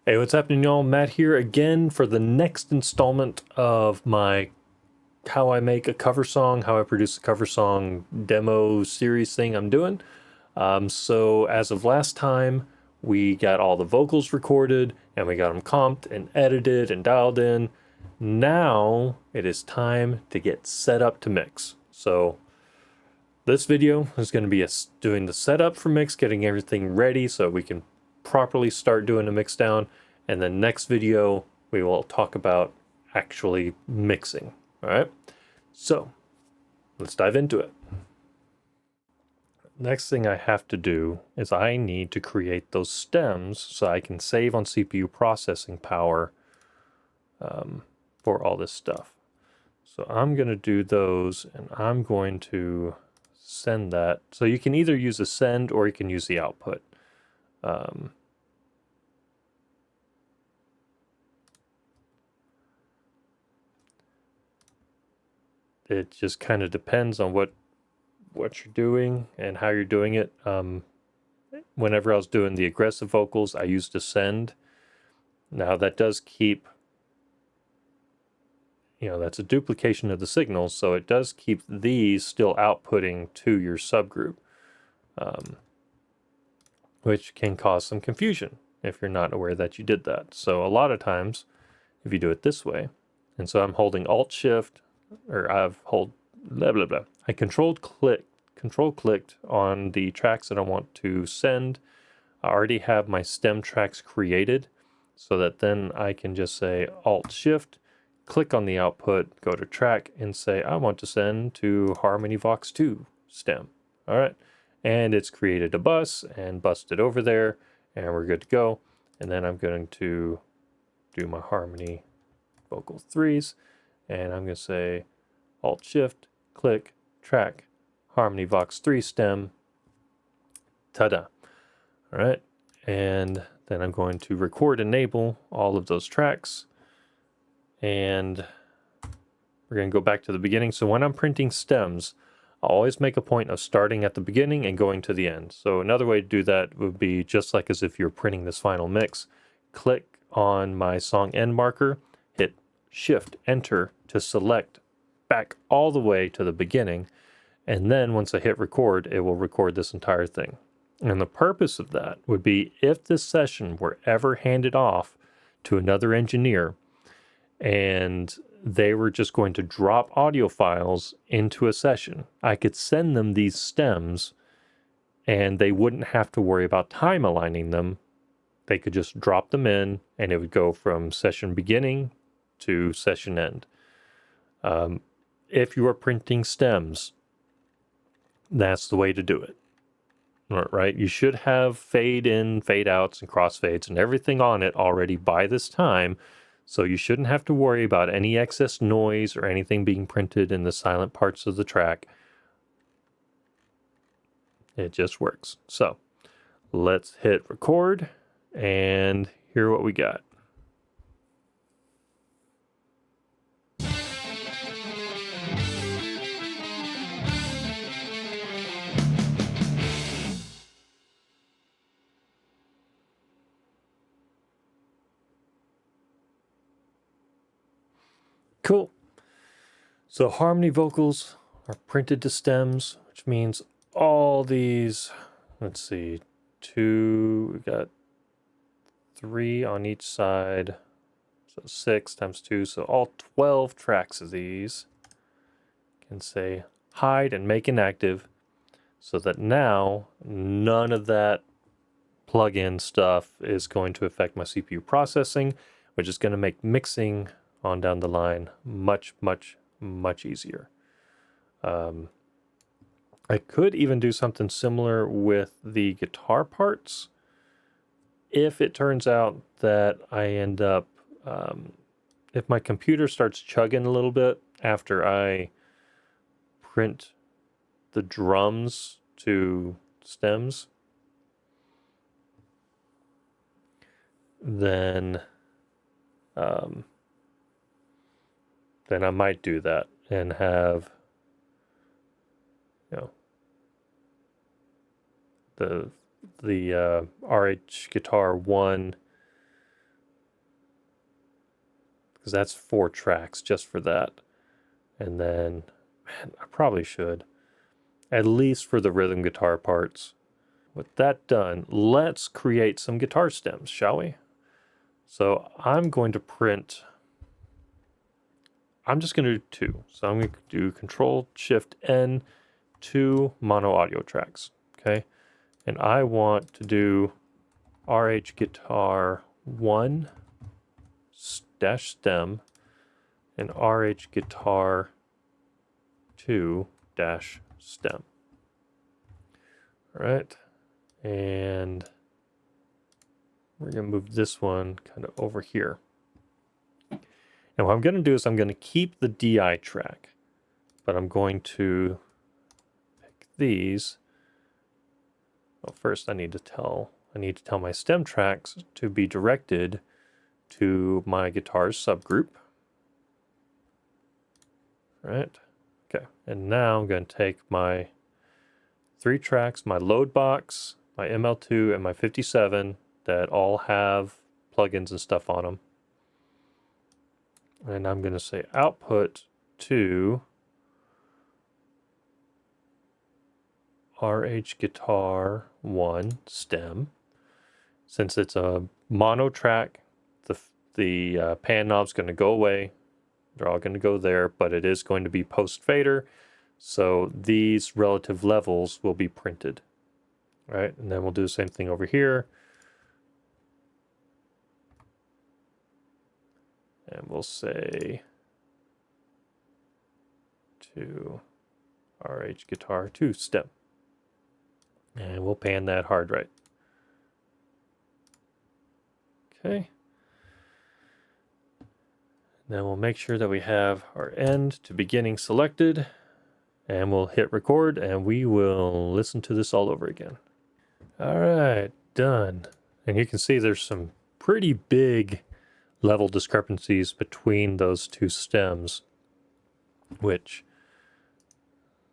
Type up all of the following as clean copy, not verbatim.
Hey, what's happening, y'all? Matt here again for the next installment of my how I make a cover song, how I produce a cover song demo series thing I'm doing. So as of last time, we got all the vocals recorded and we got them comped and edited and dialed in. Now it is time to get set up to mix. So this video is going to be doing the setup for mix, getting everything ready so we can properly start doing a mix down. And the next video, we will talk about actually mixing. All right. So let's dive into it. Next thing I have to do is I need to create those stems so I can save on CPU processing power for all this stuff. So I'm going to do those and I'm going to send that. So you can either use a send or you can use the output. It just kind of depends on what you're doing and how you're doing it. Whenever I was doing the aggressive vocals, I used a send. Now that does keep, that's a duplication of the signals, so it does keep these still outputting to your subgroup, which can cause some confusion if you're not aware that you did that. So a lot of times, if you do it this way, and so I'm holding Alt Shift, or I control clicked on the tracks that I want to send. I already have my stem tracks created, so that then I can just say Alt Shift, click on the output, go to track, and say I want to send to Harmony Vox 2 stem. All right, and it's created a bus and busted over there, and we're good to go. And then I'm going to do my Harmony Vocal 3s, and I'm going to say Alt Shift, click, track, Harmony Vox 3 stem, ta-da. All right, and then I'm going to record enable all of those tracks, and we're going to go back to the beginning. So when I'm printing stems, I'll always make a point of starting at the beginning and going to the end. So another way to do that would be just like as if you're printing this final mix. Click on my song end marker, hit Shift Enter to select back all the way to the beginning, and then once I hit record, it will record this entire thing. And the purpose of that would be if this session were ever handed off to another engineer and they were just going to drop audio files into a session, I could send them these stems and they wouldn't have to worry about time aligning them. They could just drop them in and it would go from session beginning to session end. If you are printing stems, that's the way to do it. Right? You should have fade in, fade outs, and crossfades and everything on it already by this time. So you shouldn't have to worry about any excess noise or anything being printed in the silent parts of the track. It just works. So let's hit record and hear what we got. Cool. So harmony vocals are printed to stems, which means all these, let's see, we got 3 on each side. So 6 times 2, so all 12 tracks of these can say hide and make inactive, so that now none of that plug-in stuff is going to affect my CPU processing, which is going to make mixing on down the line much, much, much easier. I could even do something similar with the guitar parts if it turns out that I end up, if my computer starts chugging a little bit after I print the drums to stems, then I might do that and have, the RH Guitar 1 because that's 4 tracks just for that. And then, man, I probably should, at least for the rhythm guitar parts. With that done, let's create some guitar stems, shall we? So I'm going to print, I'm just going to do 2. So I'm going to do Control-Shift-N, 2 mono audio tracks, okay? And I want to do RH guitar 1 dash stem and RH guitar 2 dash stem. All right, and we're gonna move this one kind of over here. And what I'm gonna do is I'm gonna keep the DI track, but I'm going to pick these. Well, first I need to tell my stem tracks to be directed to my guitars subgroup. All right, okay, and now I'm going to take my 3 tracks, my load box, my ML2, and my 57 that all have plugins and stuff on them. And I'm going to say output to RH guitar 1 stem. Since it's a mono track, the pan knob's going to go away. They're all going to go there, but it is going to be post fader. So these relative levels will be printed, right? And then we'll do the same thing over here. And we'll say to RH guitar 2 stem. And we'll pan that hard right. Okay. Then we'll make sure that we have our end to beginning selected, and we'll hit record, and we will listen to this all over again. All right, done. And you can see there's some pretty big level discrepancies between those 2 stems, which,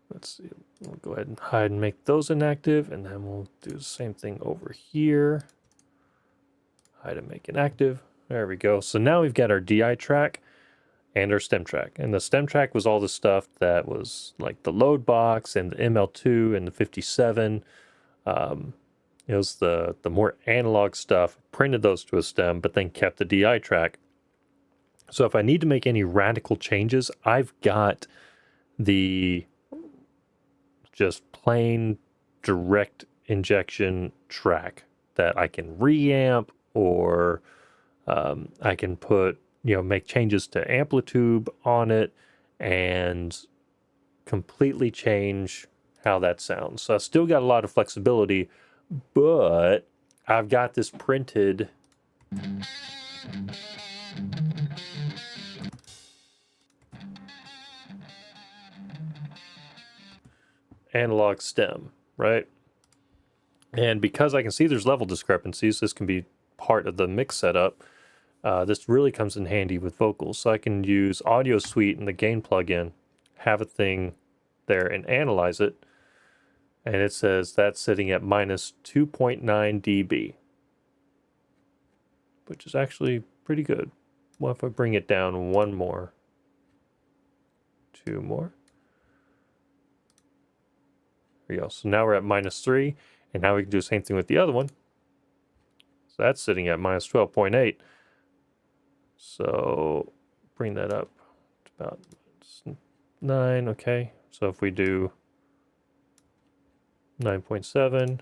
let's see, we'll go ahead and hide and make those inactive, and then we'll do the same thing over here. Hide and make inactive. There we go. So now we've got our DI track and our stem track. And the stem track was all the stuff that was like the load box and the ML2 and the 57. It was the more analog stuff, printed those to a stem, but then kept the DI track. So if I need to make any radical changes, I've got the just plain direct injection track that I can reamp, or I can put, make changes to amplitude on it and completely change how that sounds. So I still got a lot of flexibility, but I've got this printed analog stem, right? And because I can see there's level discrepancies, this can be part of the mix setup. This really comes in handy with vocals. So I can use Audio Suite and the gain plugin, have a thing there and analyze it. And it says that's sitting at minus 2.9 dB, which is actually pretty good. What if I bring it down 1 more? 2 more. There we go. So now we're at minus 3, and now we can do the same thing with the other one. So that's sitting at minus 12.8. So bring that up to about 9. Okay. So if we do 9.7,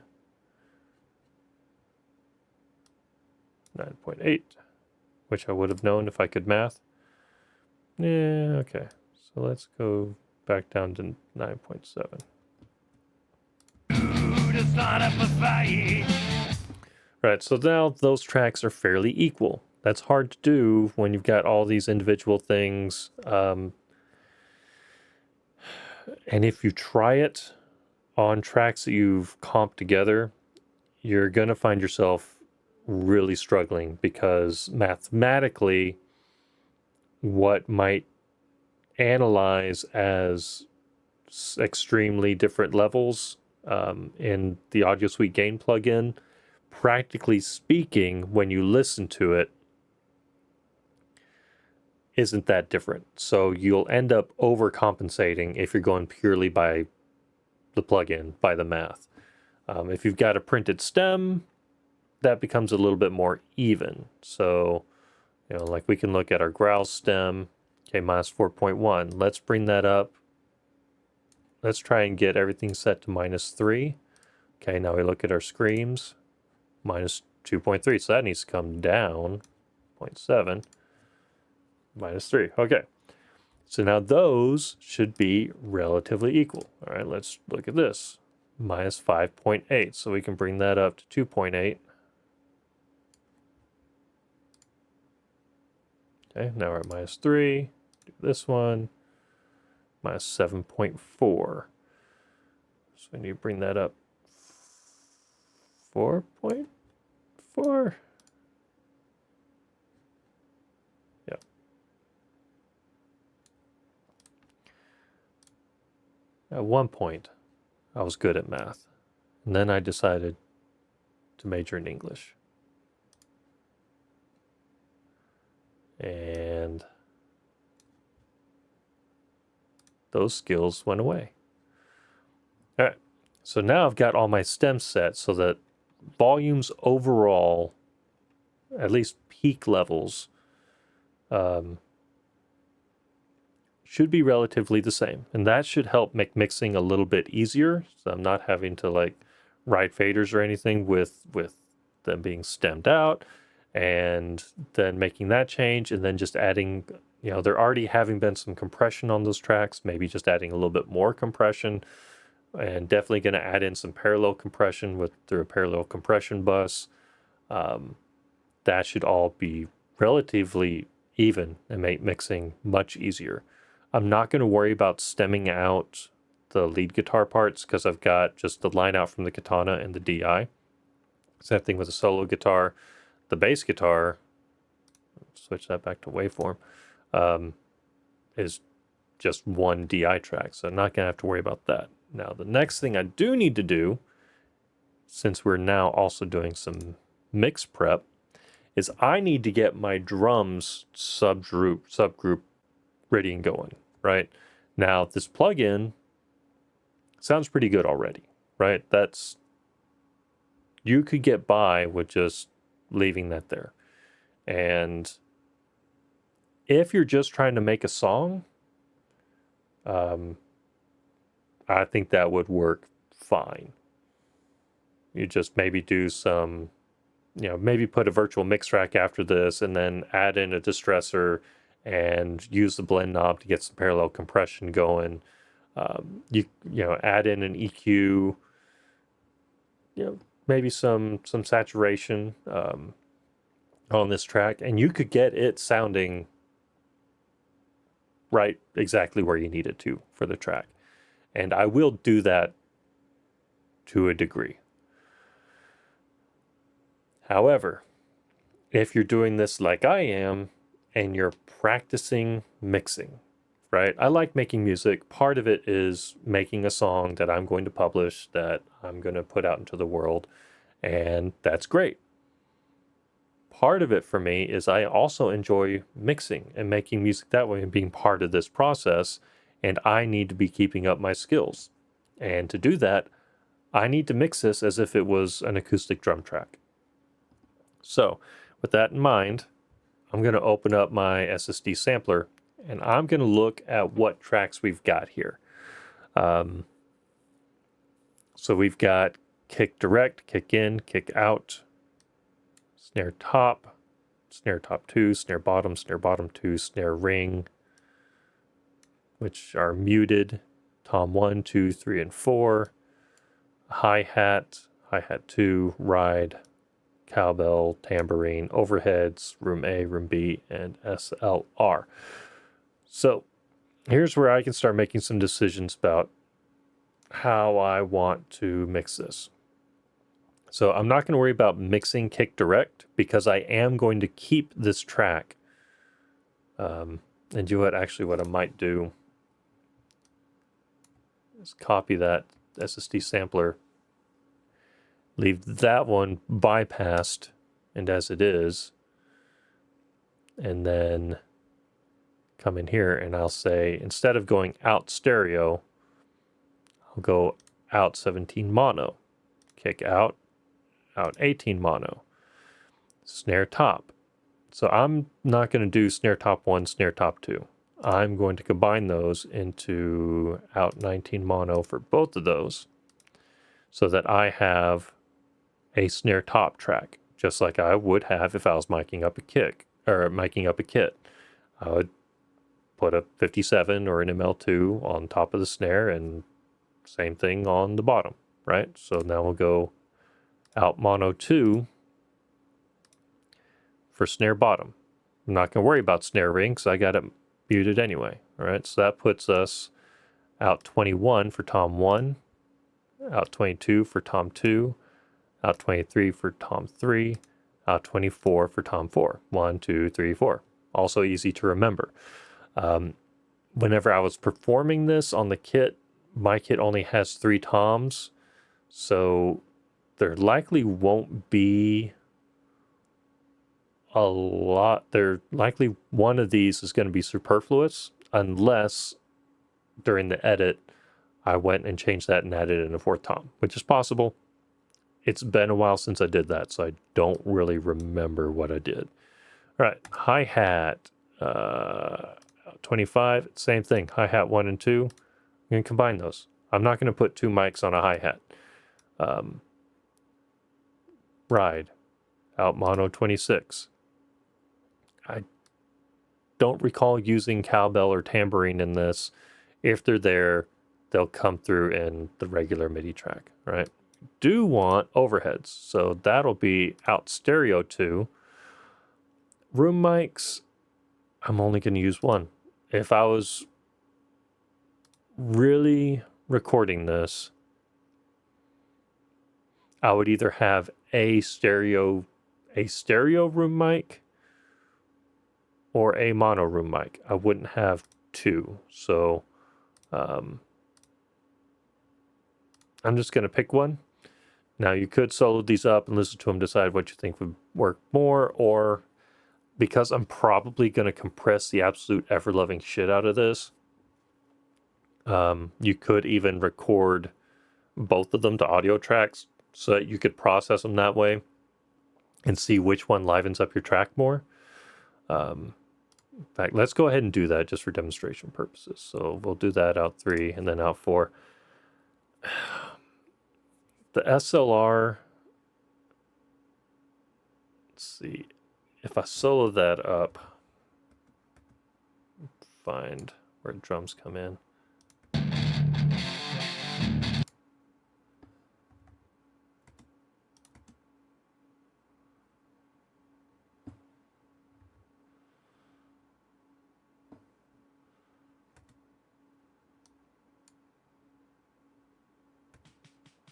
9.8, which I would have known if I could math. Yeah, okay. So let's go back down to 9.7. Right, so now those tracks are fairly equal. That's hard to do when you've got all these individual things. And if you try it on tracks that you've comped together, you're going to find yourself really struggling, because mathematically what might analyze as extremely different levels in the Audio Suite gain plugin, practically speaking, when you listen to it, isn't that different. So you'll end up overcompensating if you're going purely by the plugin, by the math. If you've got a printed stem, that becomes a little bit more even. So, like we can look at our growl stem, okay, minus 4.1. Let's bring that up. Let's try and get everything set to minus 3. Okay, now we look at our screams, minus 2.3. So that needs to come down 0.7. Minus 3. Okay. So now those should be relatively equal. All right, let's look at this. Minus 5.8. So we can bring that up to 2.8. Okay, now we're at minus 3. Do this one. Minus 7.4. So we need to bring that up 4.4. At one point, I was good at math, and then I decided to major in English. And those skills went away. All right, so now I've got all my stems set so that volumes overall, at least peak levels, should be relatively the same. And that should help make mixing a little bit easier. So I'm not having to like write faders or anything with them being stemmed out and then making that change and then just adding, there already having been some compression on those tracks, maybe just adding a little bit more compression, and definitely going to add in some parallel compression through a parallel compression bus. That should all be relatively even and make mixing much easier. I'm not going to worry about stemming out the lead guitar parts because I've got just the line out from the katana and the DI. Same thing with the solo guitar. The bass guitar, switch that back to waveform, is just one DI track, so I'm not going to have to worry about that. Now, the next thing I do need to do, since we're now also doing some mix prep, is I need to get my drums subgroup ready and going, right? Now, this plugin sounds pretty good already, right? You could get by with just leaving that there. And if you're just trying to make a song, I think that would work fine. You just maybe do some, maybe put a virtual mix track after this and then add in a distressor and use the blend knob to get some parallel compression going. You add in an EQ, maybe some saturation on this track, and you could get it sounding right exactly where you need it to for the track. And I will do that to a degree. However, if you're doing this like I am and you're practicing mixing, right? I like making music. Part of it is making a song that I'm going to publish, that I'm going to put out into the world, and that's great. Part of it for me is I also enjoy mixing and making music that way and being part of this process, and I need to be keeping up my skills. And to do that, I need to mix this as if it was an acoustic drum track. So with that in mind, I'm going to open up my SSD sampler and I'm going to look at what tracks we've got here. So we've got kick direct, kick in, kick out, snare top 2, snare bottom 2, snare ring, which are muted, tom 1, 2, 3, and 4, hi-hat 2, ride, cowbell, tambourine, overheads, room A, room B, and SLR. So here's where I can start making some decisions about how I want to mix this. So I'm not going to worry about mixing kick direct because I am going to keep this track and do what I might do is copy that SSD sampler, leave that one bypassed and as it is, and then come in here and I'll say, instead of going out stereo, I'll go out 17 mono, kick out, out 18 mono, snare top. So I'm not going to do snare top 1, snare top 2. I'm going to combine those into out 19 mono for both of those so that I have a snare top track, just like I would have if I was miking up a kick or miking up a kit. I would put a 57 or an ML2 on top of the snare and same thing on the bottom, right? So now we'll go out mono 2 for snare bottom. I'm not going to worry about snare ring because I got it muted anyway. All right, so that puts us out 21 for tom 1, out 22 for tom 2, out 23 for tom 3, out 24 for tom 4. 1, 2, 3, 4. Also easy to remember. Whenever I was performing this on the kit, my kit only has 3 toms, so there likely won't be a lot. There likely one of these is going to be superfluous unless during the edit I went and changed that and added in a 4th tom, which is possible. It's been a while since I did that, so I don't really remember what I did. All right, hi-hat 25, same thing. Hi-hat 1 and 2, I'm going to combine those. I'm not going to put 2 mics on a hi-hat. Ride out mono 26. I don't recall using cowbell or tambourine in this. If they're there, they'll come through in the regular MIDI track, right? Do want overheads, so that'll be out stereo 2. Room mics, I'm only going to use 1. If I was really recording this, I would either have a stereo room mic or a mono room mic. I wouldn't have 2. So I'm just going to pick one. Now you could solo these up and listen to them, decide what you think would work more, or because I'm probably going to compress the absolute ever-loving shit out of this, you could even record both of them to audio tracks so that you could process them that way and see which one livens up your track more. In fact, let's go ahead and do that just for demonstration purposes. So we'll do that out 3 and then out 4. The SLR, let's see, if I solo that up, find where drums come in.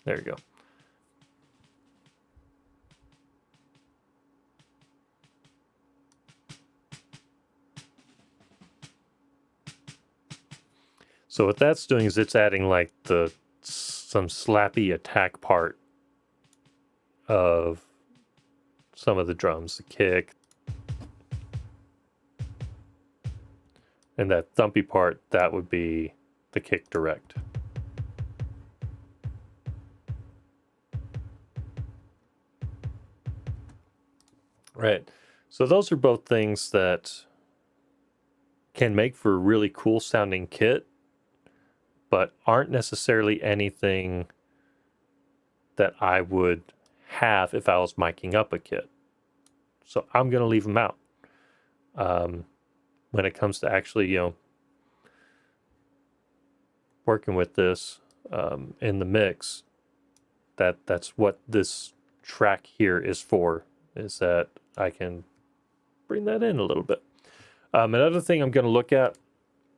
There you go. So what that's doing is it's adding like some slappy attack part of some of the drums, the kick, and that thumpy part, that would be the kick direct. Right. So those are both things that can make for a really cool sounding kit, but aren't necessarily anything that I would have if I was miking up a kit. So I'm going to leave them out. When it comes to actually, working with this in the mix, that's what this track here is for, is that I can bring that in a little bit. Another thing I'm going to look at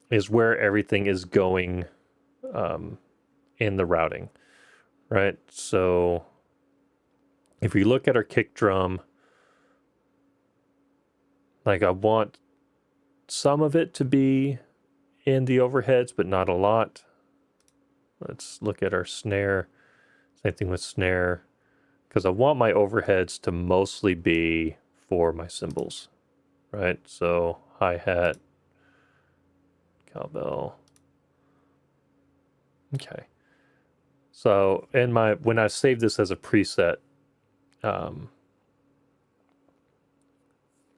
is where everything is going in the routing, right? So if we look at our kick drum, like I want some of it to be in the overheads, but not a lot. Let's look at our snare. Same thing with snare, because I want my overheads to mostly be for my cymbals, right? So hi-hat, cowbell. Okay. So when I save this as a preset,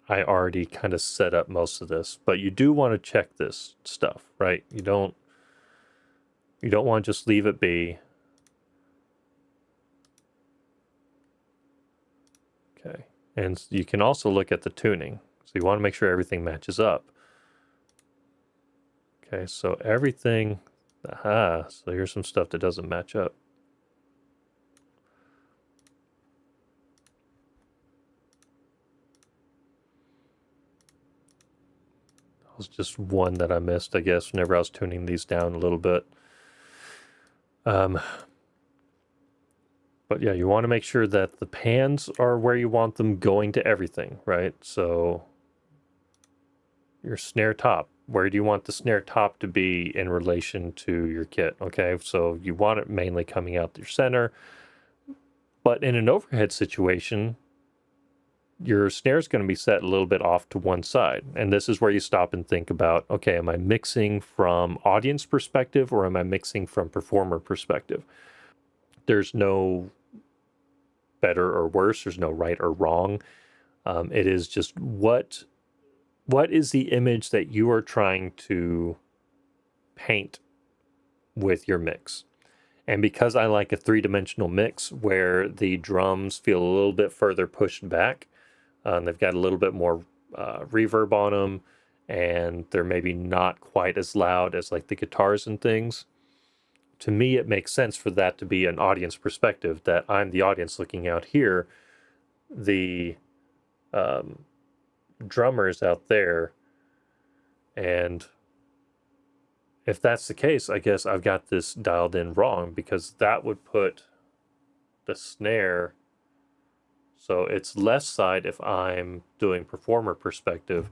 I already kind of set up most of this, but you do want to check this stuff, right? You don't want to just leave it be. Okay. And you can also look at the tuning. So you want to make sure everything matches up. Okay, so everything, so here's some stuff that doesn't match up. That was just one that I missed, I guess, whenever I was tuning these down a little bit. But yeah, you want to make sure that the pans are where you want them going to everything, right? So your snare top, where do you want the snare top to be in relation to your kit? Okay, so you want it mainly coming out your center, but in an overhead situation, your snare is going to be set a little bit off to one side. And this is where you stop and think about, okay, am I mixing from audience perspective or am I mixing from performer perspective? There's no better or worse. There's no right or wrong. It is just what is the image that you are trying to paint with your mix. And because I like a three-dimensional mix where the drums feel a little bit further pushed back, they've got a little bit more reverb on them, and they're maybe not quite as loud as like the guitars and things. To me, it makes sense for that to be an audience perspective, that I'm the audience looking out here. The drummers out there, and if that's the case, I guess I've got this dialed in wrong, because that would put the snare, so it's left side if I'm doing performer perspective,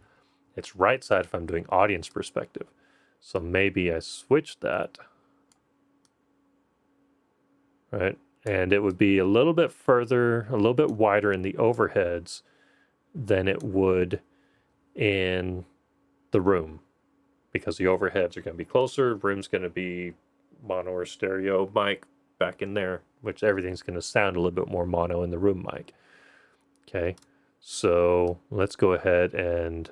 it's right side if I'm doing audience perspective. So maybe I switch that, right? And it would be a little bit further, a little bit wider in the overheads than it would in the room, because the overheads are going to be closer. Room's going to be mono or stereo mic back in there, which everything's going to sound a little bit more mono in the room mic. Okay, so let's go ahead and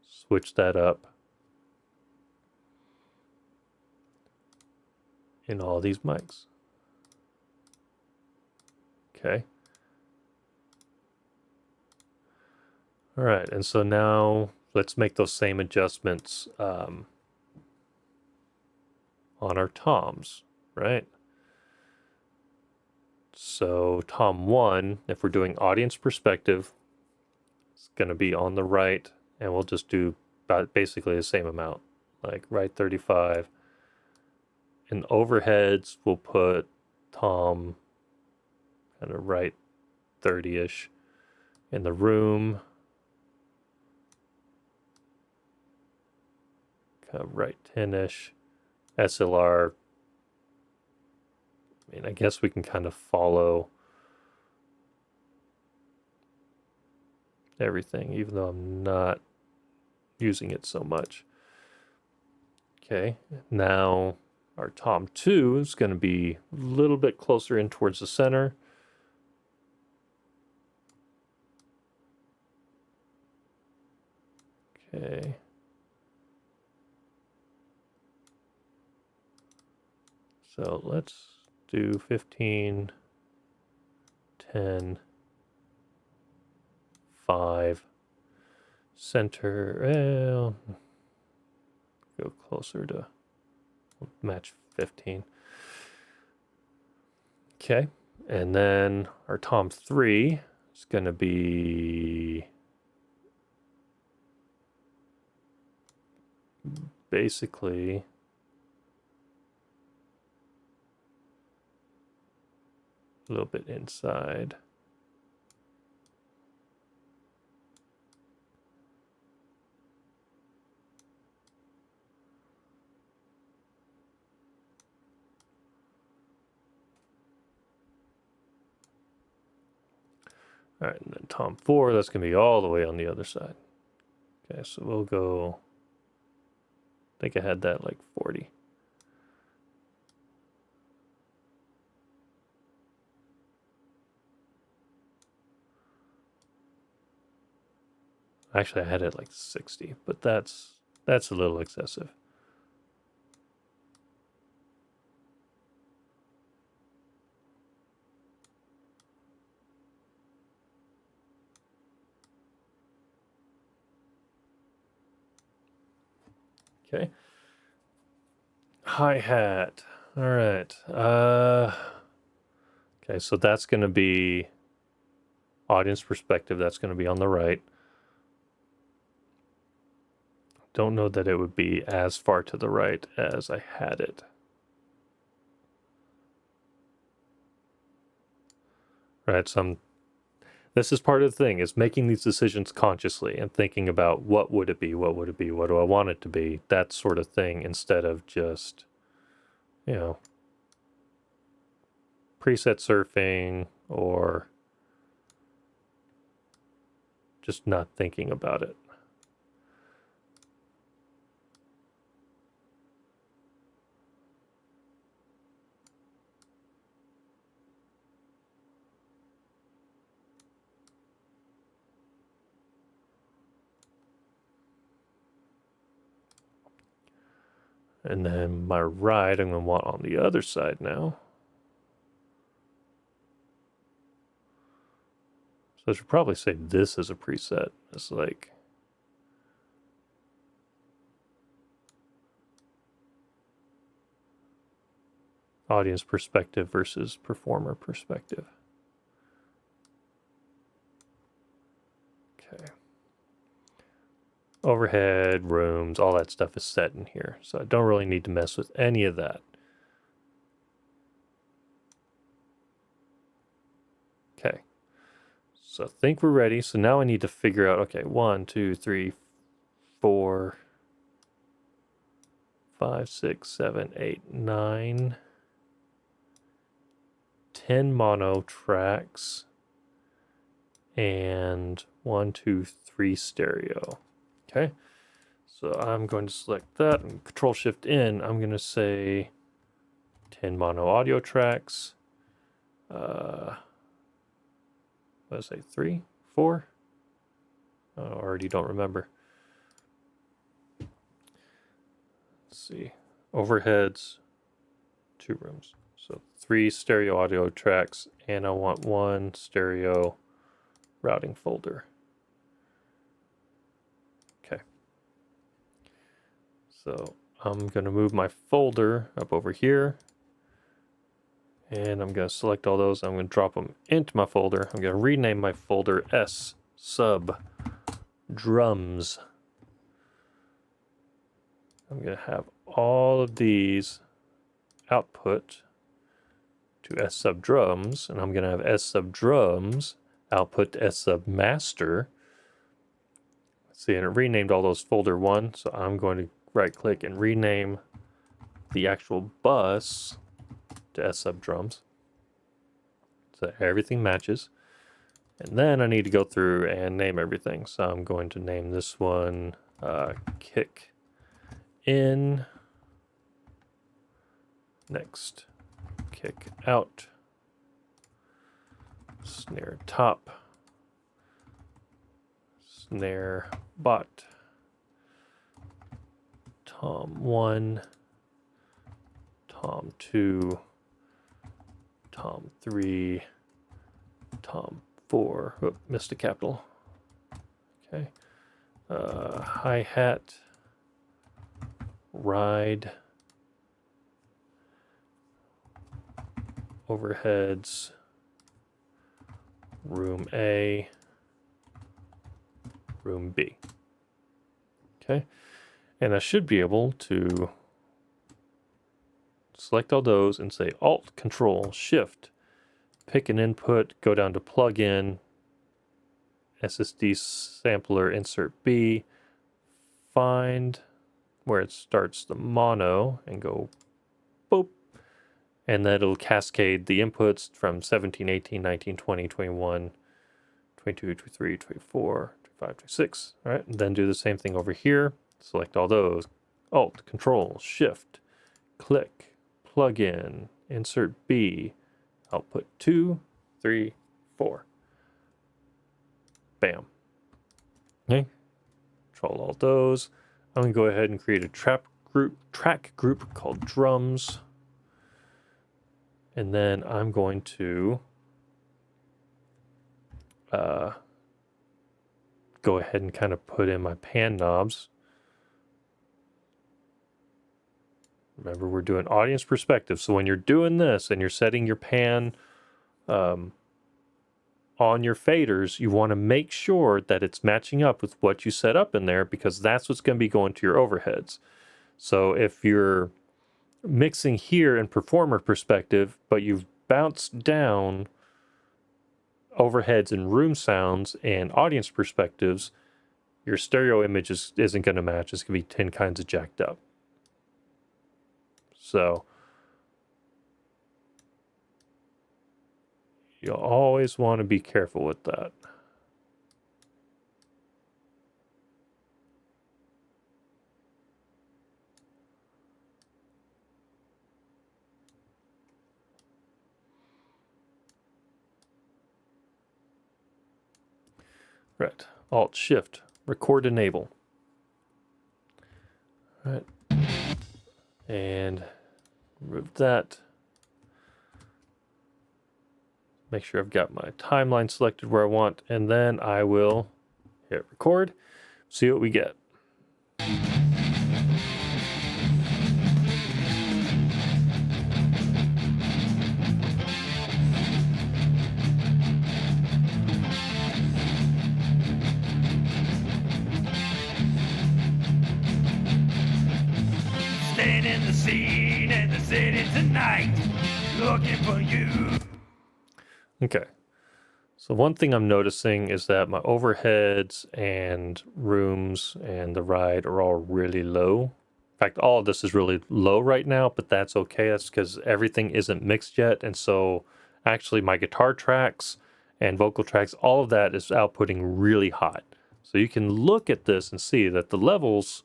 switch that up in all these mics. Okay. All right, and so now let's make those same adjustments on our toms, right? So tom 1, if we're doing audience perspective, it's going to be on the right, and we'll just do about basically the same amount, like right 35. In overheads, we'll put tom kind of right 30-ish. In the room, kind of right 10-ish. SLR, I mean, I guess we can kind of follow everything, even though I'm not using it so much. Okay, now our tom 2 is going to be a little bit closer in towards the center. Okay. So let's do 15, 10, 5, center, well, go closer to match 15. Okay, and then our tom 3 is going to be basically a little bit inside. All right, and then tom 4, that's going to be all the way on the other side. Okay, so we'll go, I think I had that like 40. Actually, I had it like 60, but that's a little excessive. Okay. Hi-hat. All right. Okay, so that's going to be audience perspective. That's going to be on the right. Don't know that it would be as far to the right as I had it. Right, so this is part of the thing, is making these decisions consciously and thinking about what would it be, what would it be, what do I want it to be, that sort of thing, instead of just, you know, preset surfing or just not thinking about it. And then my ride, I'm going to want on the other side now. So I should probably say this as a preset. It's like, audience perspective versus performer perspective. Okay. Overhead, rooms, all that stuff is set in here. So I don't really need to mess with any of that. Okay. So I think we're ready. So now I need to figure out, okay, 1, 2, 3, 4, 5, 6, 7, 8, 9, 10 mono tracks, and 1, 2, 3 stereo. Okay. So I'm going to select that and Control Shift in. I'm going to say 10 mono audio tracks. What did I say? 3, 4? I already don't remember. Let's see. Overheads, 2 rooms. So 3 stereo audio tracks, and I want 1 stereo routing folder. Okay. So I'm going to move my folder up over here. And I'm going to select all those. I'm going to drop them into my folder. I'm going to rename my folder S sub drums. I'm going to have all of these output to S sub drums, and I'm going to have S sub drums output to S sub master. See, and it renamed all those folder 1, so I'm going to right click and rename the actual bus to S sub drums. So everything matches. And then I need to go through and name everything. So I'm going to name this one kick in. Next, kick out. Snare top. Snare bot. Tom 1. Tom 2. Tom 3. Tom 4. Oh, missed a capital. Okay. Hi-hat. Ride. Overheads. Room A. Room B. Okay. And I should be able to select all those and say Alt, Control, Shift, pick an input, go down to plug-in, SSD sampler, insert B, find where it starts the mono and go boop, and then it'll cascade the inputs from 17, 18, 19, 20, 21, 22, 23, 24, 526. All right, and then do the same thing over here. Select all those. Alt, Control, Shift, click, plug in, insert B, output 2, 3, 4. Bam. Okay. Control all those. I'm going to go ahead and create a track group called drums. And then I'm going to go ahead and kind of put in my pan knobs. Remember, we're doing audience perspective. So when you're doing this and you're setting your pan on your faders, you want to make sure that it's matching up with what you set up in there, because that's what's going to be going to your overheads. So if you're mixing here in performer perspective, but you've bounced down overheads and room sounds and audience perspectives, your stereo image isn't going to match. It's going to be 10 kinds of jacked up. So you'll always want to be careful with that. Right. Alt Shift, record enable. Right. And remove that. Make sure I've got my timeline selected where I want, and then I will hit record, see what we get. Staying in the scene in the city tonight, looking for you. Okay. So one thing I'm noticing is that my overheads and rooms and the ride are all really low. In fact, all of this is really low right now, but that's okay. That's because everything isn't mixed yet. And so actually my guitar tracks and vocal tracks, all of that is outputting really hot. So you can look at this and see that the levels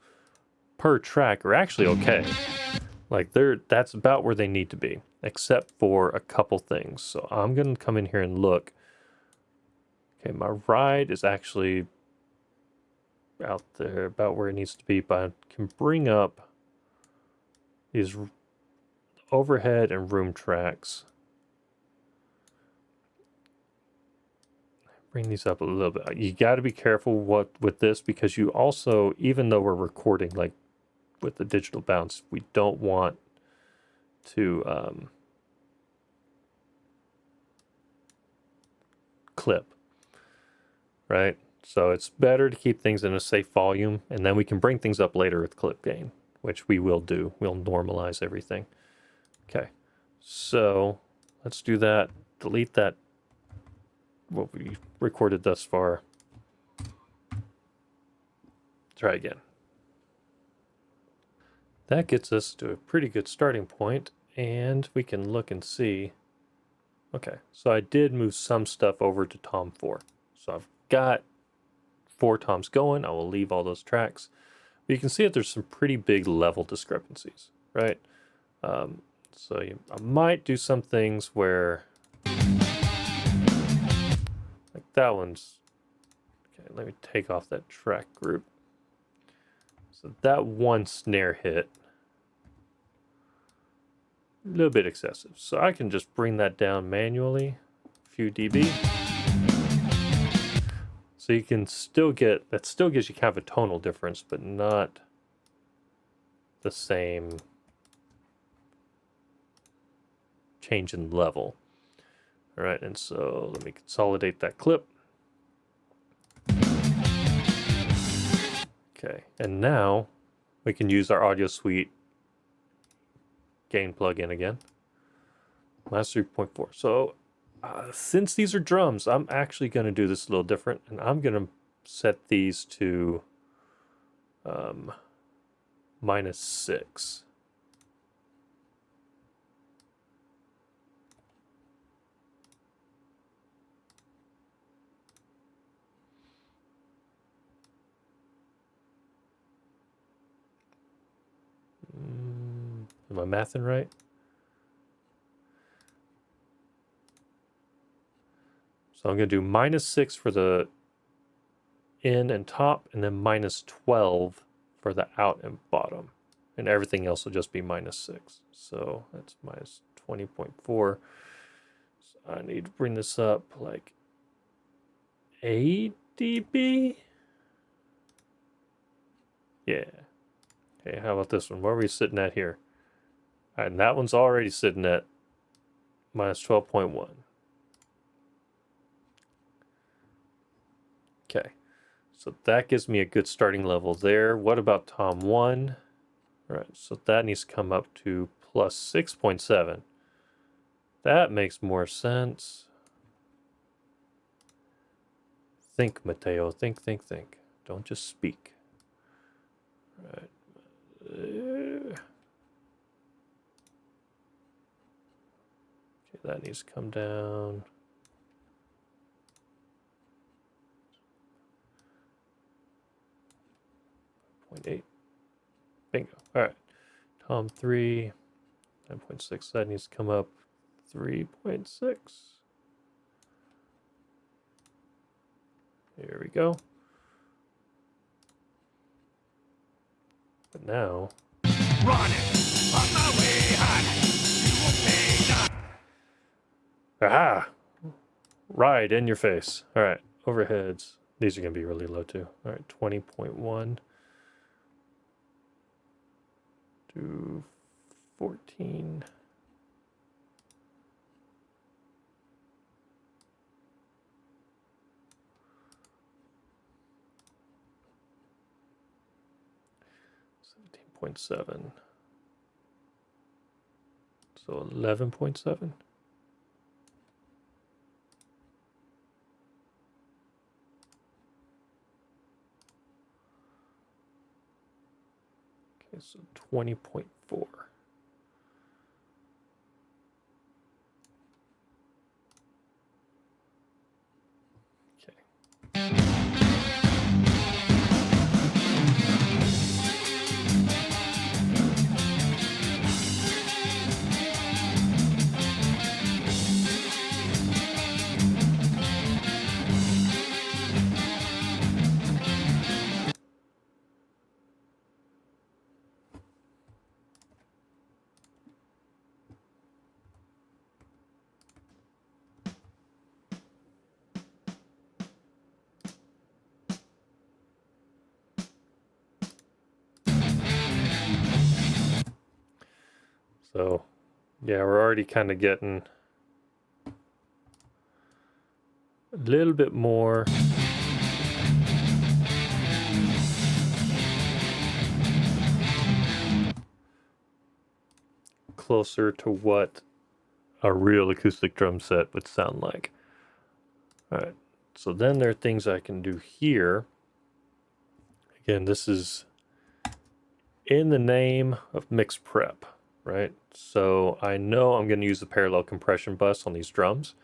per track are actually okay. Like that's about where they need to be, except for a couple things. So I'm going to come in here and look. Okay, my ride is actually out there about where it needs to be, but I can bring up these overhead and room tracks. Bring these up a little bit. You got to be careful with this, because you also, even though we're recording like with the digital bounce, we don't want to clip, right? So it's better to keep things in a safe volume, and then we can bring things up later with clip gain, which we will do. We'll normalize everything. Okay, so let's do that. Delete that, what we recorded thus far. Try again. That gets us to a pretty good starting point, and we can look and see. Okay, so I did move some stuff over to Tom 4. So I've got 4 toms going. I will leave all those tracks. But you can see that there's some pretty big level discrepancies, right? So I might do some things where, like that one's, okay, let me take off that track group. So that one snare hit, a little bit excessive. So I can just bring that down manually, a few dB. So you can still get, that still gives you kind of a tonal difference, but not the same change in level. All right, and so let me consolidate that clip. Okay, and now we can use our Audio Suite gain plugin again. Minus 3.4. So since these are drums, I'm actually going to do this a little different, and I'm going to set these to -6. Am I mathing right? So I'm going to do -6 for the in and top, and then -12 for the out and bottom. And everything else will just be -6. So that's -20.4. So I need to bring this up like 8 dB. Yeah. Okay, how about this one? Where are we sitting at here? All right, and that one's already sitting at -12.1. Okay, so that gives me a good starting level there. What about Tom 1? All right, so that needs to come up to +6.7. That makes more sense. Think, Mateo. Think. Don't just speak. All right. Okay, that needs to come down. .8. Bingo. All right. Tom 3, 9.6. That needs to come up 3.6. Here we go. But now, Running on my way high. You won't pay none. aha! Right in your face. All right, overheads. These are going to be really low too. All right, 20.1 to 14. .7. So 11.7. Okay, so 20.4. Okay. So, yeah, we're already kind of getting a little bit more closer to what a real acoustic drum set would sound like. All right, so then there are things I can do here. Again, this is in the name of mix prep, right? So I know I'm going to use the parallel compression bus on these drums.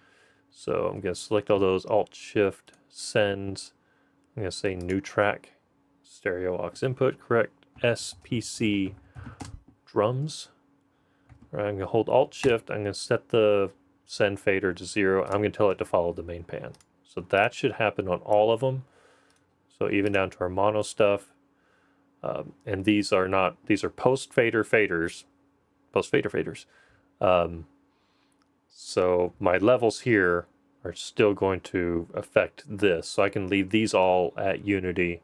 So I'm going to select all those, Alt-Shift, Sends. I'm going to say new track, stereo aux input, correct, SPC drums. All right, I'm going to hold Alt-Shift. I'm going to set the send fader to 0. I'm going to tell it to follow the main pan. So that should happen on all of them. So even down to our mono stuff. And these are post-fader faders. Post-fader faders. So my levels here are still going to affect this. So I can leave these all at unity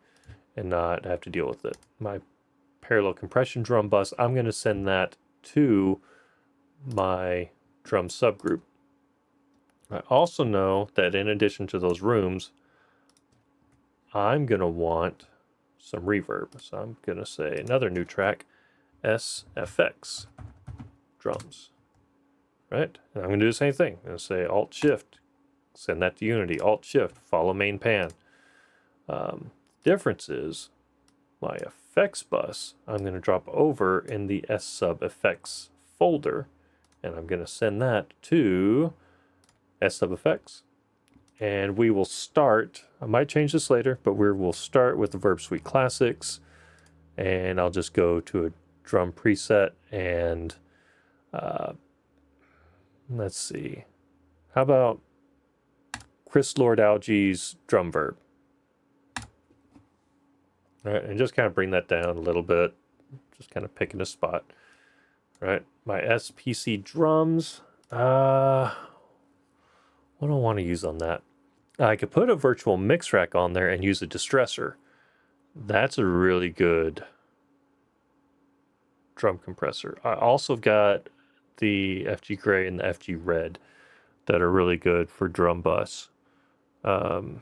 and not have to deal with it. My parallel compression drum bus, I'm going to send that to my drum subgroup. I also know that in addition to those rooms, I'm going to want some reverb. So I'm going to say another new track, SFX drums. Right? And I'm going to do the same thing. I'm going to say Alt-Shift, send that to Unity. Alt-Shift, follow main pan. Difference is my effects bus, I'm going to drop over in the S sub effects folder, and I'm going to send that to S sub effects. And we will start, I might change this later, but we'll start with the Verb Suite Classics. And I'll just go to drum preset, and let's see. How about Chris Lord Algie's drum verb? All right, and just kind of bring that down a little bit. Just kind of picking a spot. All right, my SPC drums. What do I want to use on that? I could put a virtual mix rack on there and use a distressor. That's a really good drum compressor. I also got the FG Gray and the FG Red that are really good for drum bus. Let's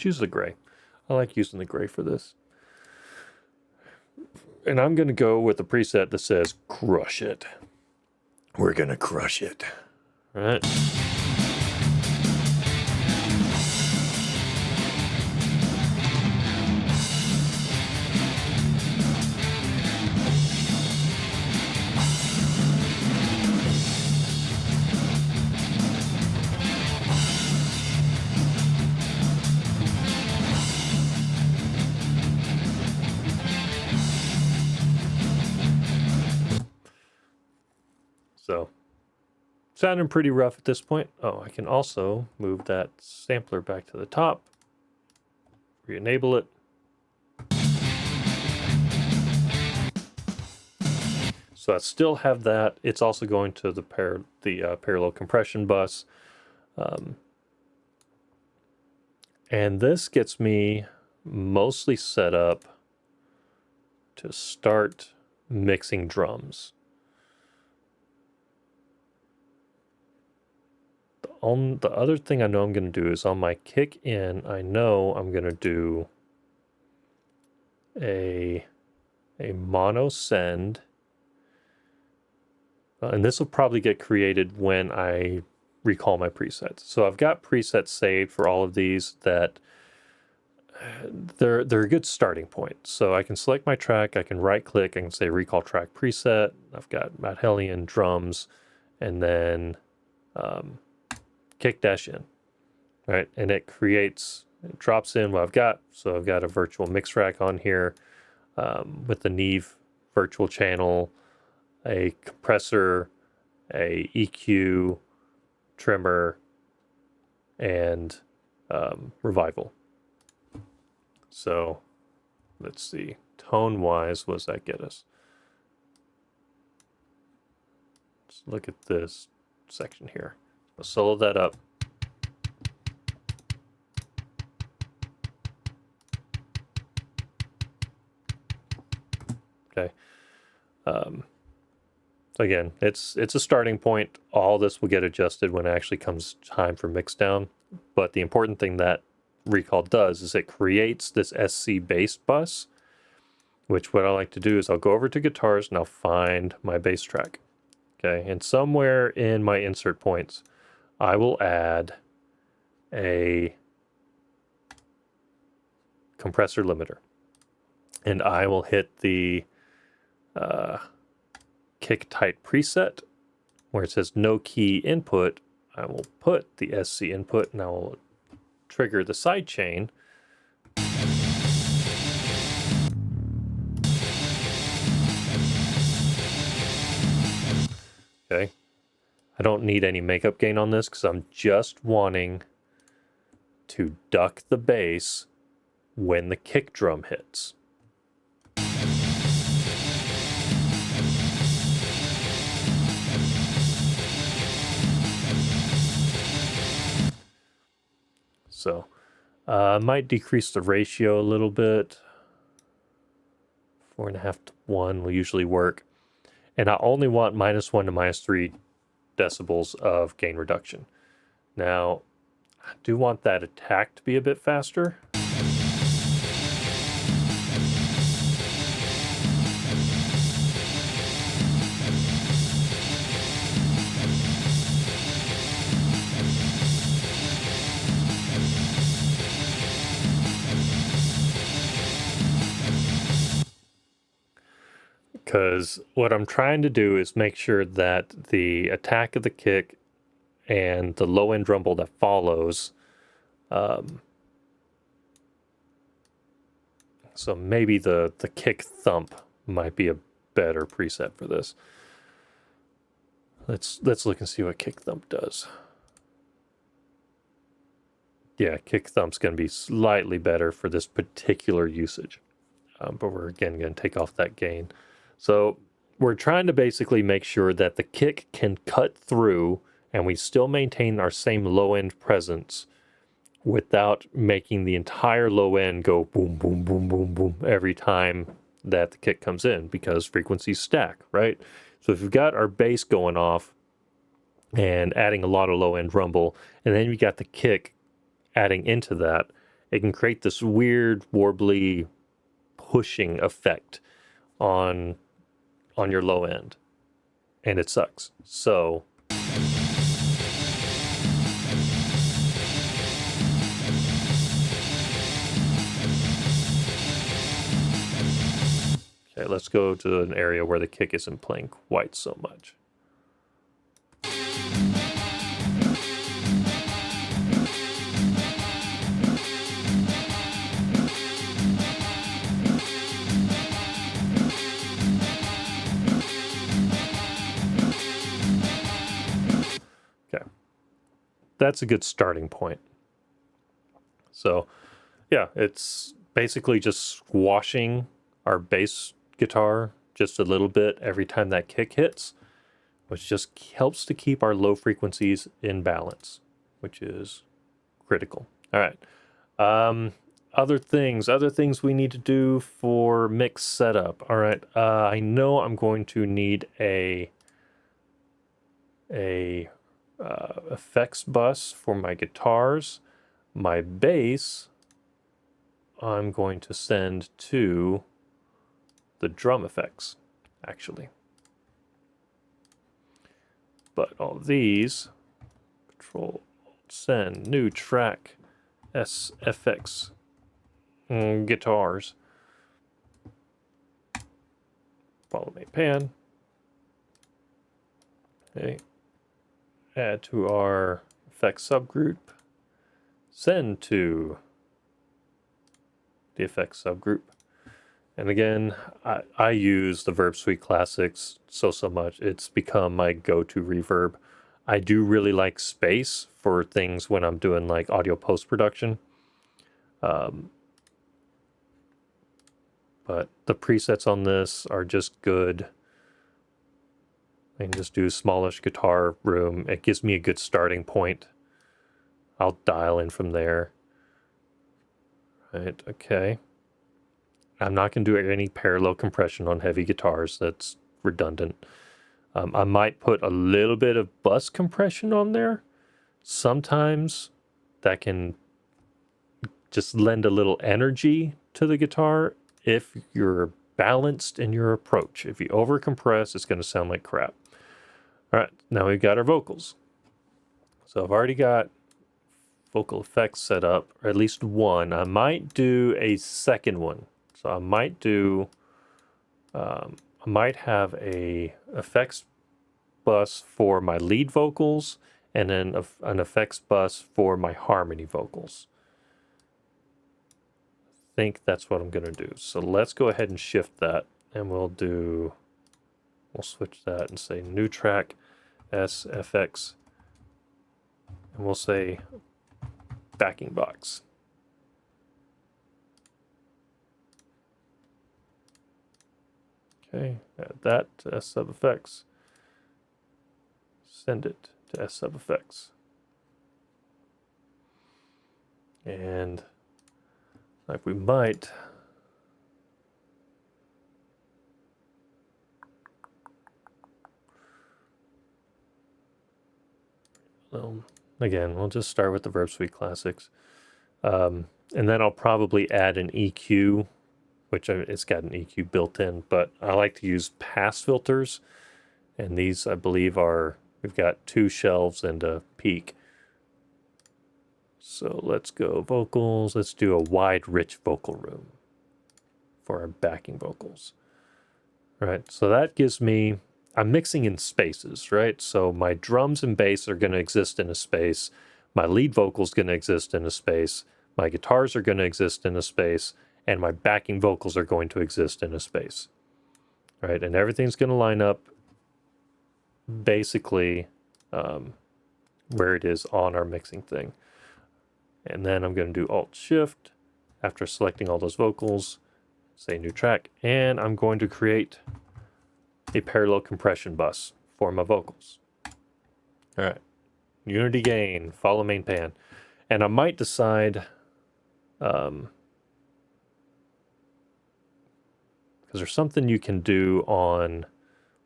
use the gray. I like using the gray for this. And I'm going to go with a preset that says crush it. We're going to crush it. All right. So, sounding pretty rough at this point. Oh, I can also move that sampler back to the top, re-enable it. So I still have that. It's also going to the parallel compression bus. And this gets me mostly set up to start mixing drums. The other thing I know I'm going to do is on my kick in, I know I'm going to do a mono send. And this will probably get created when I recall my presets. So I've got presets saved for all of these that they're a good starting point. So I can select my track, I can right click, I can say recall track preset. I've got Matt Hellion drums, and then kick dash in, right? And it drops in what I've got. So I've got a virtual mix rack on here with the Neve virtual channel, a compressor, a EQ, trimmer, and revival. So let's see, tone wise, what does that get us? Let's look at this section here. I'll solo that up. Okay. So again, it's a starting point. All this will get adjusted when it actually comes time for mix down. But the important thing that recall does is it creates this SC bass bus, which what I like to do is I'll go over to guitars and I'll find my bass track. Okay, and somewhere in my insert points, I will add a compressor limiter. And I will hit the kick tight preset where it says no key input. I will put the SC input and I will trigger the sidechain. Okay. I don't need any makeup gain on this because I'm just wanting to duck the bass when the kick drum hits. So I might decrease the ratio a little bit. 4.5 to 1 will usually work. And I only want -1 to -3 decibels of gain reduction. Now, I do want that attack to be a bit faster. Because what I'm trying to do is make sure that the attack of the kick and the low end rumble that follows. So maybe the kick thump might be a better preset for this. Let's look and see what kick thump does. Yeah, kick thump's going to be slightly better for this particular usage. But we're again going to take off that gain. So we're trying to basically make sure that the kick can cut through and we still maintain our same low end presence without making the entire low end go boom, boom, boom, boom, boom every time that the kick comes in, because frequencies stack, right? So if we've got our bass going off and adding a lot of low end rumble, and then we got the kick adding into that, it can create this weird warbly pushing effect on your low end, and it sucks. So okay, let's go to an area where the kick isn't playing quite so much. Okay, that's a good starting point. So yeah, it's basically just squashing our bass guitar just a little bit every time that kick hits, which just helps to keep our low frequencies in balance, which is critical. All right. Other things we need to do for mix setup. All right. I know I'm going to need a effects bus for my guitars. My bass I'm going to send to the drum effects, actually. But all these, Control send new track SFX guitars. Follow me pan. Okay. Add to our effects subgroup. Send to the effects subgroup. And again, I use the Verb Suite Classics so much. It's become my go-to reverb. I do really like space for things when I'm doing like audio post-production. But the presets on this are just good. I can just do smallish guitar room. It gives me a good starting point. I'll dial in from there. Right, okay. I'm not going to do any parallel compression on heavy guitars. That's redundant. I might put a little bit of bus compression on there. Sometimes that can just lend a little energy to the guitar if you're balanced in your approach. If you overcompress, it's going to sound like crap. All right, now we've got our vocals. So I've already got vocal effects set up, or at least one. I might do a second one. So I might do, I might have a effects bus for my lead vocals and then an effects bus for my harmony vocals. I think that's what I'm going to do. So let's go ahead and shift that, and we'll switch that and say new track SFX, and we'll say backing box. Okay, add that to S sub effects. Send it to S sub effects. And like we might again, we'll just start with the Verb Suite Classics. And then I'll probably add an EQ, which it's got an EQ built in, but I like to use pass filters. And these, I believe, we've got 2 shelves and a peak. So let's go vocals. Let's do a wide, rich vocal room for our backing vocals. All right, so that gives me I'm mixing in spaces, right? So my drums and bass are going to exist in a space. My lead vocal is going to exist in a space. My guitars are going to exist in a space. And my backing vocals are going to exist in a space, right? And everything's going to line up basically where it is on our mixing thing. And then I'm going to do Alt-Shift after selecting all those vocals, say new track, and I'm going to create a parallel compression bus for my vocals. All right, unity gain, follow main pan. And I might decide, because there's something you can do on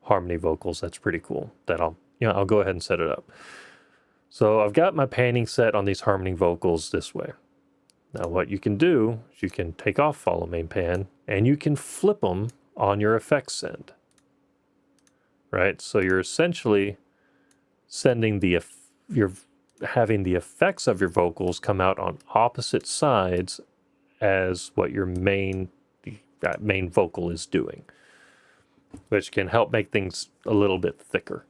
harmony vocals that's pretty cool that I'll go ahead and set it up. So I've got my panning set on these harmony vocals this way. Now what you can do is you can take off follow main pan and you can flip them on your effects send. Right? So you're essentially sending you're having the effects of your vocals come out on opposite sides as what your main vocal is doing, which can help make things a little bit thicker.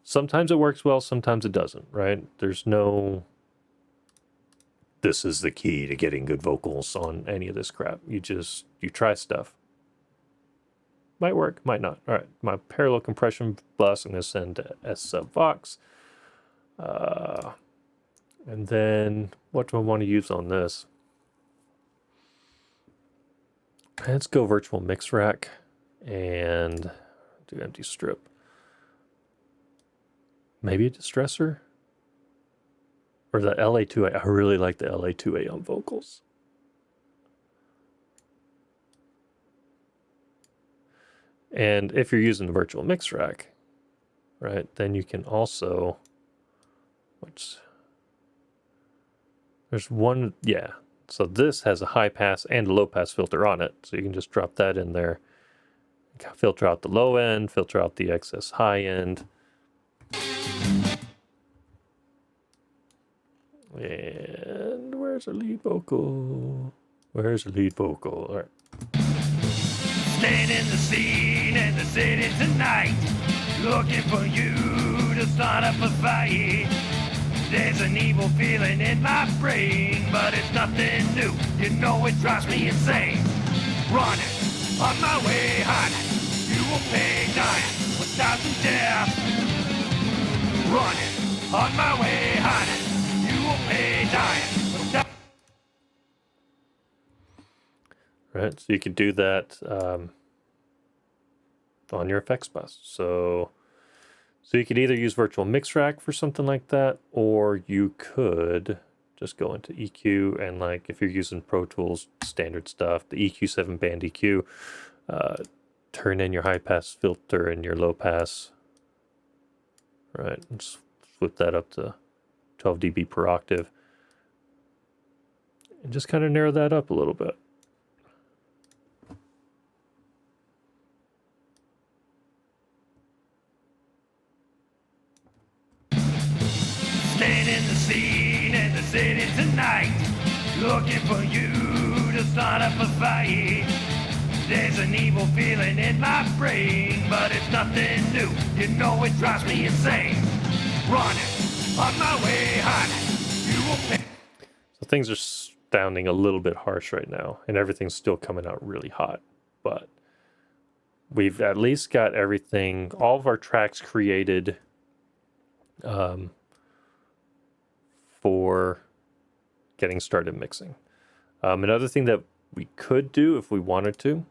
Sometimes it works well, sometimes it doesn't, right? There's no, this is the key to getting good vocals on any of this crap. You try stuff. Might work, might not. All right, my parallel compression bus, I'm going to send to S sub Vox. And then what do I want to use on this? Let's go virtual mix rack and do empty strip. Maybe a distressor? Or the LA2A. I really like the LA2A on vocals. And if you're using the virtual mix rack, right, then you can also, there's one, yeah. So this has a high pass and a low pass filter on it. So you can just drop that in there. Filter out the low end, filter out the excess high end. And where's our lead vocal? Where's the lead vocal? All right. Staying in the scene in the city tonight, looking for you to start up a fight. There's an evil feeling in my brain, but it's nothing new. You know it drives me insane. Running on my way, honey, you will pay dying without some death. Running on my way, honey, you will pay dying without. Right, so you could do that on your effects bus. So you could either use virtual mix rack for something like that, or you could just go into EQ and, like, if you're using Pro Tools standard stuff, the EQ 7 band EQ, turn in your high pass filter and your low pass, right? And just flip that up to 12 dB per octave, and just kind of narrow that up a little bit. Staying in the scene in the city tonight, looking for you to start up a fight. There's an evil feeling in my brain, but it's nothing new. You know it drives me insane. Running on my way, honey, you will pay. So things are sounding a little bit harsh right now, and everything's still coming out really hot. But we've at least got everything, all of our tracks created for getting started mixing. Another thing that we could do if we wanted to,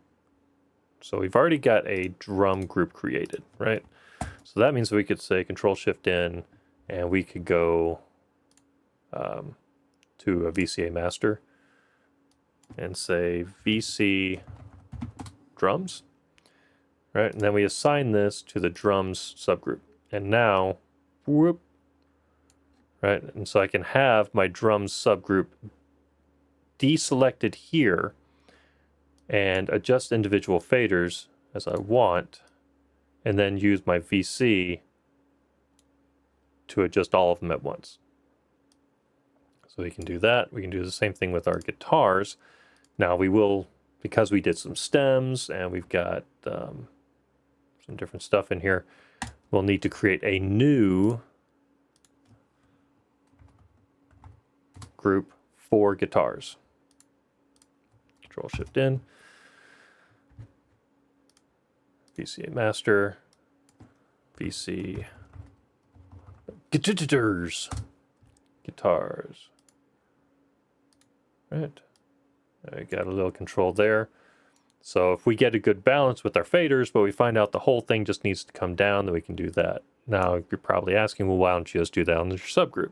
so we've already got a drum group created, right? So that means we could say Control-Shift-N, and we could go to a VCA master and say VC drums, right? And then we assign this to the drums subgroup. And now, whoop, right? And so I can have my drums subgroup deselected here and adjust individual faders as I want, and then use my VC to adjust all of them at once. So we can do that. We can do the same thing with our guitars. Now we will, because we did some stems and we've got some different stuff in here. We'll need to create a new group for guitars. Control Shift in, VCA master, VC guitars. Right. I got a little control there. So if we get a good balance with our faders, but we find out the whole thing just needs to come down, then we can do that. Now you're probably asking, well, why don't you just do that on your subgroup?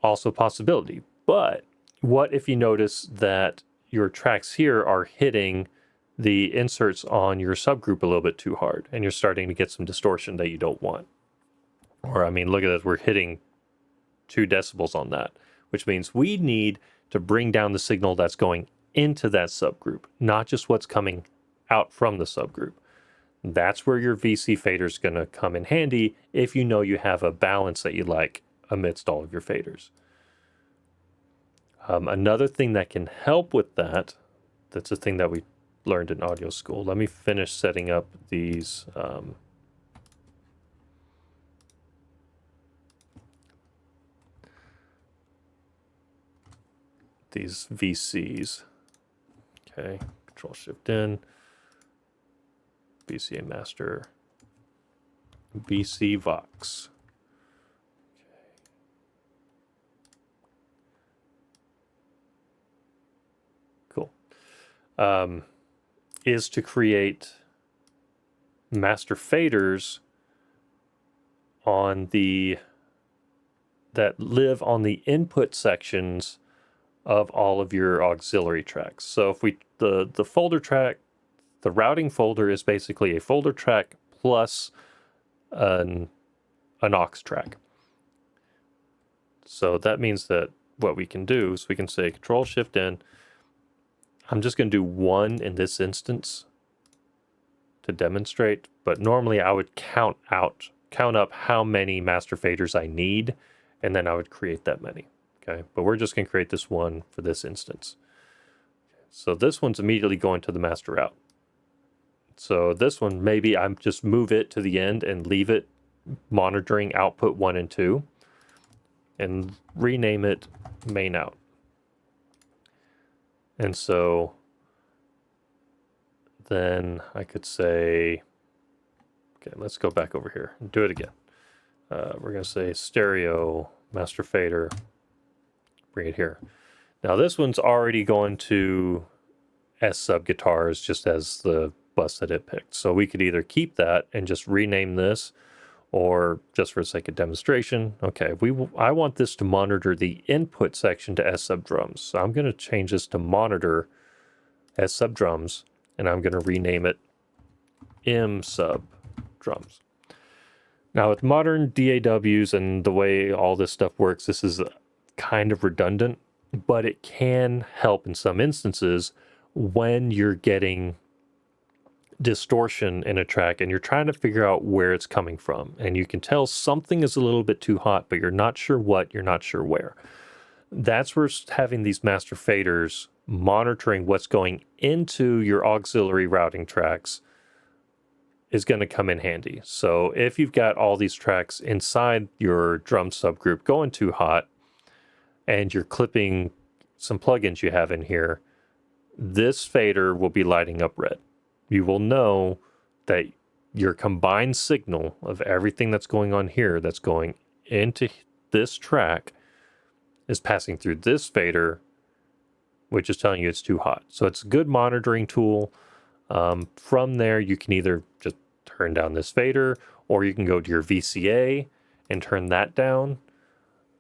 Also a possibility. But what if you notice that your tracks here are hitting the inserts on your subgroup a little bit too hard, and you're starting to get some distortion that you don't want? Or, I mean, look at this, we're hitting 2 decibels on that, which means we need to bring down the signal that's going into that subgroup, not just what's coming out from the subgroup. That's where your VC fader is going to come in handy if you know you have a balance that you like amidst all of your faders. Another thing that can help with that, that's a thing that we learned in audio school. Let me finish setting up these VCs. Okay, Control Shift in, VCA master, VC Vox. Okay. Cool. Is to create master faders on that live on the input sections of all of your auxiliary tracks. So if the folder track, the routing folder is basically a folder track plus an aux track. So that means that what we can do is we can say Control Shift in. I'm just going to do 1 in this instance to demonstrate, but normally I would count up how many master faders I need, and then I would create that many. Okay, but we're just going to create this one for this instance. So this one's immediately going to the master route. So this one, maybe I'm just move it to the end and leave it monitoring output 1 and 2 and rename it main out. And so then I could say, okay, let's go back over here and do it again. We're going to say stereo master fader. Bring it here. Now this one's already going to S sub guitars just as the bus that it picked. So we could either keep that and just rename this, or just for the sake of demonstration, okay, I want this to monitor the input section to S sub drums. So I'm going to change this to monitor S sub drums, and I'm going to rename it M sub drums. Now with modern DAWs and the way all this stuff works, this is kind of redundant, but it can help in some instances when you're getting distortion in a track and you're trying to figure out where it's coming from, and you can tell something is a little bit too hot, but you're not sure what, you're not sure where. That's where having these master faders monitoring what's going into your auxiliary routing tracks is going to come in handy. So if you've got all these tracks inside your drum subgroup going too hot, and you're clipping some plugins you have in here, this fader will be lighting up red. You will know that your combined signal of everything that's going on here, that's going into this track, is passing through this fader, which is telling you it's too hot. So it's a good monitoring tool. From there, you can either just turn down this fader, or you can go to your VCA and turn that down,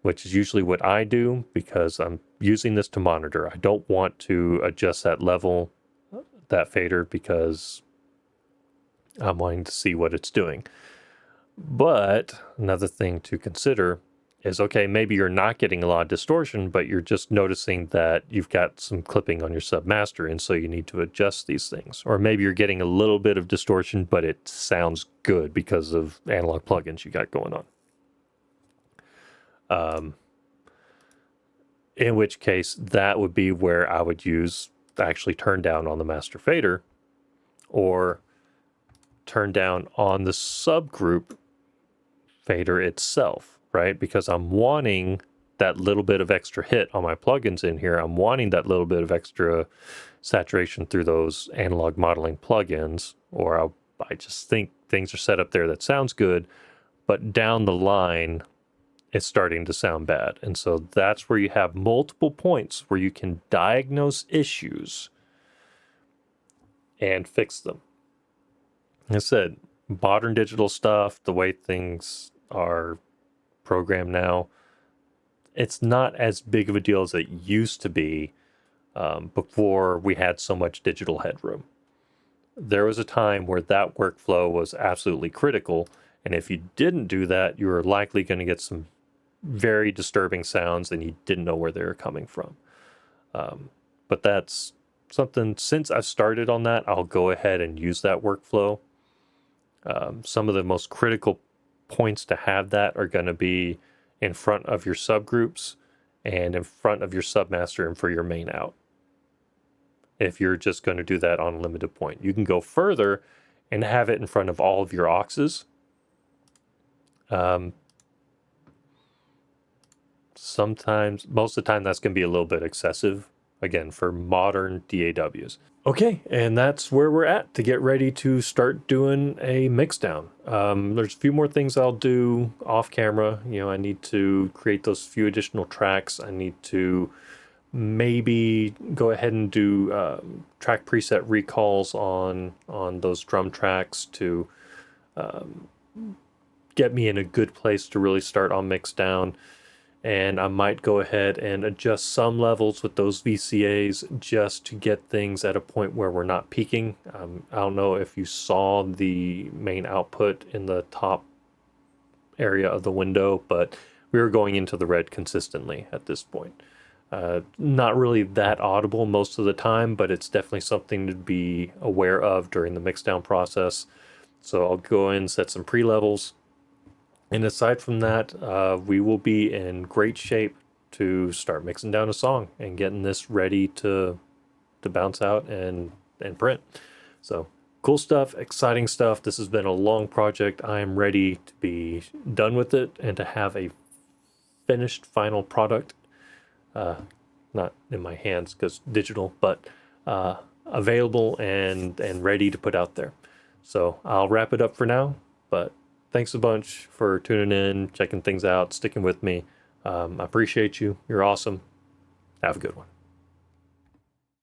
which is usually what I do because I'm using this to monitor. I don't want to adjust that level, that fader, because I'm wanting to see what it's doing. But another thing to consider is, okay, maybe you're not getting a lot of distortion, but you're just noticing that you've got some clipping on your submaster, and so you need to adjust these things. Or maybe you're getting a little bit of distortion, but it sounds good because of analog plugins you got going on. In which case, that would be where I would actually turn down on the master fader, or turn down on the subgroup fader itself, right? Because I'm wanting that little bit of extra hit on my plugins in here. I'm wanting that little bit of extra saturation through those analog modeling plugins, or I just think things are set up there that sounds good, but down the line, it's starting to sound bad. And so that's where you have multiple points where you can diagnose issues and fix them. Like I said, modern digital stuff, the way things are programmed now, it's not as big of a deal as it used to be before we had so much digital headroom. There was a time where that workflow was absolutely critical, and if you didn't do that, you were likely going to get some very disturbing sounds and you didn't know where they were coming from. But that's something, since I've started on that, I'll go ahead and use that workflow. Some of the most critical points to have that are going to be in front of your subgroups and in front of your submaster and for your main out. If you're just going to do that on a limited point, you can go further and have it in front of all of your auxes. Sometimes, most of the time, that's going to be a little bit excessive, again, for modern DAWs. Okay, and that's where we're at to get ready to start doing a mix down. There's a few more things I'll do off camera. I need to create those few additional tracks. I need to maybe go ahead and do track preset recalls on those drum tracks to get me in a good place to really start on mix down. And I might go ahead and adjust some levels with those VCAs just to get things at a point where we're not peaking. I don't know if you saw the main output in the top area of the window, but we were going into the red consistently at this point. Not really that audible most of the time, but it's definitely something to be aware of during the mixdown process. So I'll go in and set some pre-levels. And aside from that, we will be in great shape to start mixing down a song and getting this ready to bounce out and print. So cool stuff, exciting stuff. This has been a long project. I am ready to be done with it and to have a finished final product. Not in my hands because digital, but available and ready to put out there. So I'll wrap it up for now, but thanks a bunch for tuning in, checking things out, sticking with me. I appreciate you. You're awesome. Have a good one.